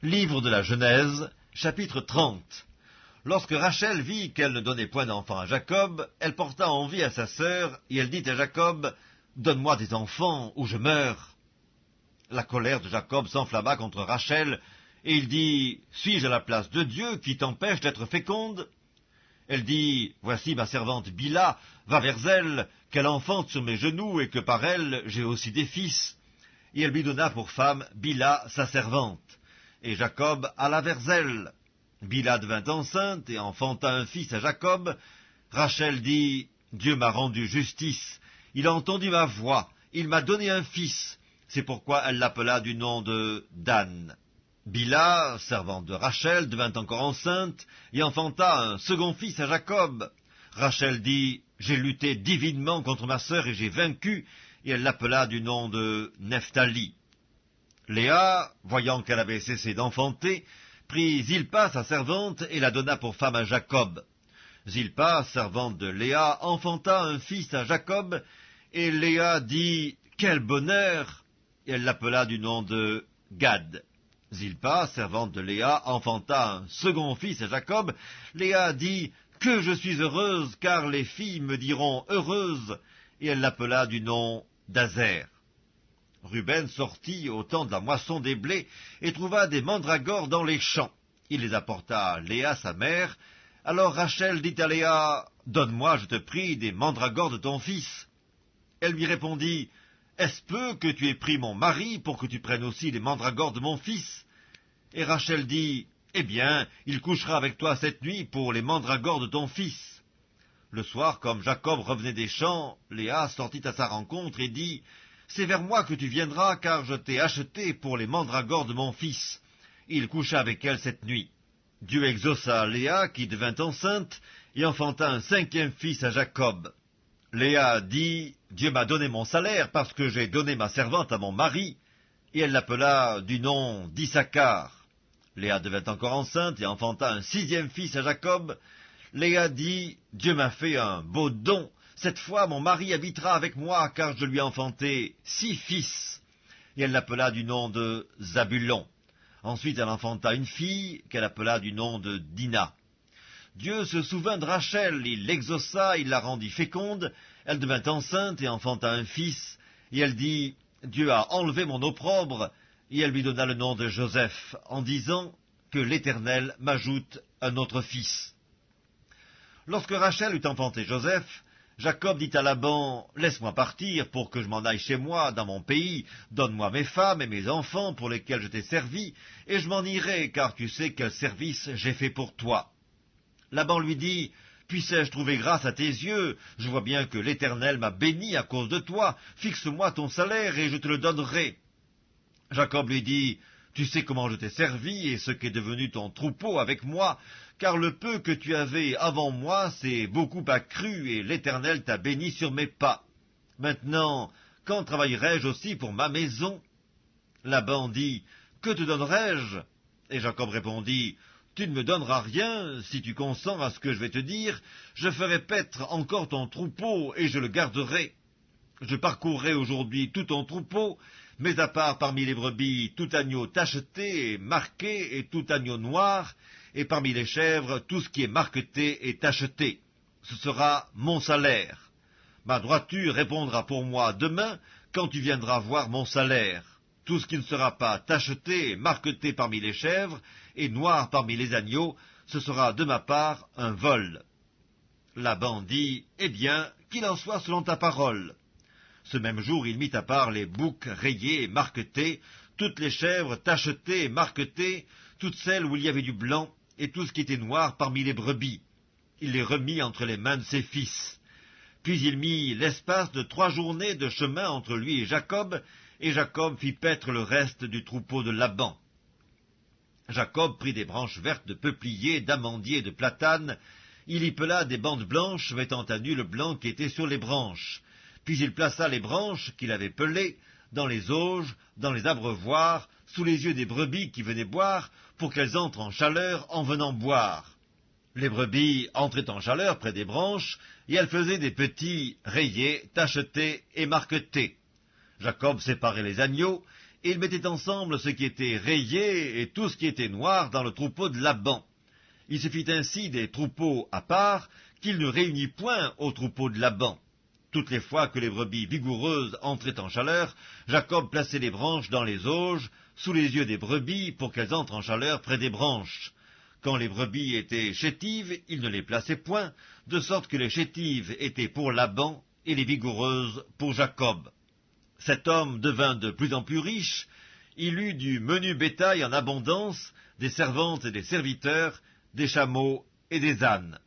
Livre de la Genèse, chapitre 30. Lorsque Rachel vit qu'elle ne donnait point d'enfant à Jacob, elle porta envie à sa sœur, et elle dit à Jacob, « Donne-moi des enfants, ou je meurs. » La colère de Jacob s'enflamma contre Rachel, et il dit, « Suis-je à la place de Dieu qui t'empêche d'être féconde ?» Elle dit, « Voici ma servante Bila, va vers elle, qu'elle enfante sur mes genoux, et que par elle j'ai aussi des fils. » Et elle lui donna pour femme Bila, sa servante. Et Jacob alla vers elle. Bila devint enceinte et enfanta un fils à Jacob. Rachel dit, « Dieu m'a rendu justice, il a entendu ma voix, il m'a donné un fils. » C'est pourquoi elle l'appela du nom de Dan. Bila, servante de Rachel, devint encore enceinte et enfanta un second fils à Jacob. Rachel dit, « J'ai lutté divinement contre ma sœur et j'ai vaincu. » Et elle l'appela du nom de Nephtali. Léa, voyant qu'elle avait cessé d'enfanter, prit Zilpa, sa servante, et la donna pour femme à Jacob. Zilpa, servante de Léa, enfanta un fils à Jacob, et Léa dit, « Quel bonheur !» Et elle l'appela du nom de Gad. Zilpa, servante de Léa, enfanta un second fils à Jacob. Léa dit, « Que je suis heureuse, car les filles me diront heureuse !» Et elle l'appela du nom d'Azer. Ruben sortit au temps de la moisson des blés et trouva des mandragores dans les champs. Il les apporta à Léa, sa mère. Alors Rachel dit à Léa, « Donne-moi, je te prie, des mandragores de ton fils. » Elle lui répondit, « Est-ce peu que tu aies pris mon mari pour que tu prennes aussi les mandragores de mon fils ?» Et Rachel dit, « Eh bien, il couchera avec toi cette nuit pour les mandragores de ton fils. » Le soir, comme Jacob revenait des champs, Léa sortit à sa rencontre et dit, « C'est vers moi que tu viendras, car je t'ai acheté pour les mandragores de mon fils. » Il coucha avec elle cette nuit. Dieu exauça Léa, qui devint enceinte, et enfanta un cinquième fils à Jacob. Léa dit, « Dieu m'a donné mon salaire, parce que j'ai donné ma servante à mon mari. » Et elle l'appela du nom d'Issachar. Léa devint encore enceinte, et enfanta un sixième fils à Jacob. Léa dit, « Dieu m'a fait un beau don. Cette fois, mon mari habitera avec moi, car je lui ai enfanté 6 fils. » Et elle l'appela du nom de Zabulon. Ensuite, elle enfanta une fille, qu'elle appela du nom de Dina. Dieu se souvint de Rachel, il l'exauça, il la rendit féconde. Elle devint enceinte et enfanta un fils. Et elle dit, « Dieu a enlevé mon opprobre. » Et elle lui donna le nom de Joseph, en disant, « Que l'Éternel m'ajoute un autre fils. » Lorsque Rachel eut enfanté Joseph, Jacob dit à Laban, « Laisse-moi partir pour que je m'en aille chez moi, dans mon pays. Donne-moi mes femmes et mes enfants pour lesquels je t'ai servi, et je m'en irai, car tu sais quel service j'ai fait pour toi. » Laban lui dit, « Puissais-je trouver grâce à tes yeux? Je vois bien que l'Éternel m'a béni à cause de toi. Fixe-moi ton salaire et je te le donnerai. » Jacob lui dit, « Tu sais comment je t'ai servi et ce qu'est devenu ton troupeau avec moi, car le peu que tu avais avant moi s'est beaucoup accru et l'Éternel t'a béni sur mes pas. Maintenant, quand travaillerai-je aussi pour ma maison? » Laban dit, « Que te donnerai-je » Et Jacob répondit, « Tu ne me donneras rien, si tu consens à ce que je vais te dire, je ferai paître encore ton troupeau et je le garderai. Je parcourrai aujourd'hui tout ton troupeau, mais à part parmi les brebis tout agneau tacheté et marqué et tout agneau noir, et parmi les chèvres tout ce qui est marqueté et tacheté. Ce sera mon salaire. Ma droiture répondra pour moi demain, quand tu viendras voir mon salaire. Tout ce qui ne sera pas tacheté et marqueté parmi les chèvres, et noir parmi les agneaux, ce sera de ma part un vol. » Laban dit, « Eh bien, qu'il en soit selon ta parole. » Ce même jour, il mit à part les boucs rayés et marquetés, toutes les chèvres tachetées et marquetées, toutes celles où il y avait du blanc, et tout ce qui était noir parmi les brebis. Il les remit entre les mains de ses fils. Puis il mit l'espace de 3 journées de chemin entre lui et Jacob fit paître le reste du troupeau de Laban. Jacob prit des branches vertes de peuplier, d'amandier et de platane. Il y pela des bandes blanches, mettant à nu le blanc qui était sur les branches. Puis il plaça les branches qu'il avait pelées dans les auges, dans les abreuvoirs, sous les yeux des brebis qui venaient boire, pour qu'elles entrent en chaleur en venant boire. Les brebis entraient en chaleur près des branches, et elles faisaient des petits rayés, tachetés et marquetés. Jacob séparait les agneaux, et il mettait ensemble ce qui était rayé et tout ce qui était noir dans le troupeau de Laban. Il se fit ainsi des troupeaux à part, qu'il ne réunit point au troupeau de Laban. Toutes les fois que les brebis vigoureuses entraient en chaleur, Jacob plaçait les branches dans les auges, sous les yeux des brebis, pour qu'elles entrent en chaleur près des branches. Quand les brebis étaient chétives, il ne les plaçait point, de sorte que les chétives étaient pour Laban et les vigoureuses pour Jacob. Cet homme devint de plus en plus riche, il eut du menu bétail en abondance, des servantes et des serviteurs, des chameaux et des ânes.